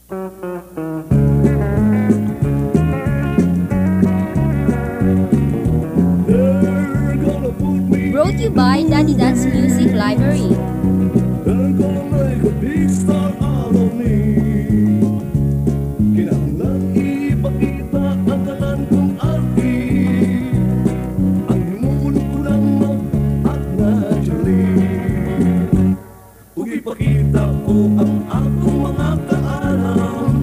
Brought to you by Daddy Dance Music Library. They're gonna make a big star out of me. Kinahanglan ipakita ang tanan kong arte. Ang himuon ko lang mag-act naturally. Ug ipakita ko ang akong mga kaalam.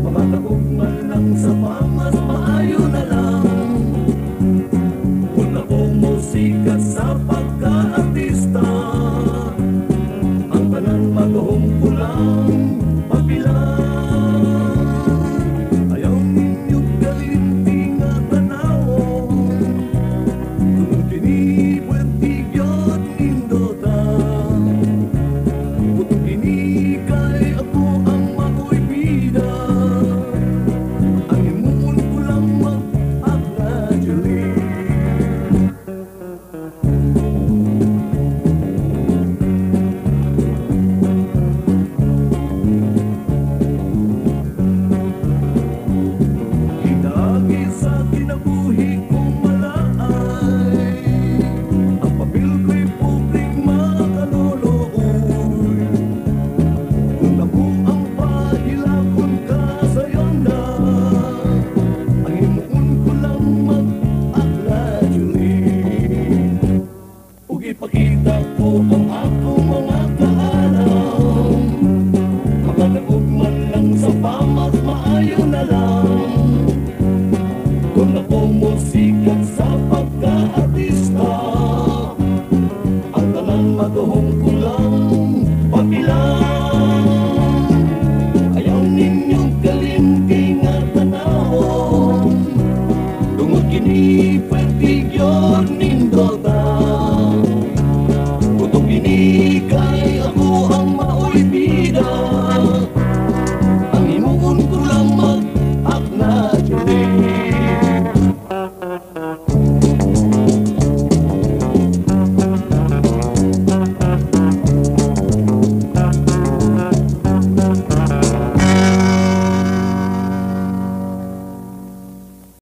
Mamatagugman lang sa pamas, maayo na lang. Kung ako musikat sa pagka-artista, ang tanan matuhong ko lang papilang. Ayaw ninyong galinti nga tanawon, kung kini pwede yun nindotan. Kung kini kay ako ang mako'y bida, ang himuon ko lang mag-act naturally. Hinagi sa kinabuhi kong malaay, ang papel ko'y publik makalulooy. Kung ako ang pahilakon ka sa yanda, ang himuon ko lang mag-act naturally. Ug ipakita ko ang akong mga kaalam. Makatagugman lang sa pamas, maayo na lang. Kung ako musikat sa pagka-artista, ang tanan matuhong ko lang papilang. Ayaw ninyong kalimti nga tanawon, tungod kini pwede yun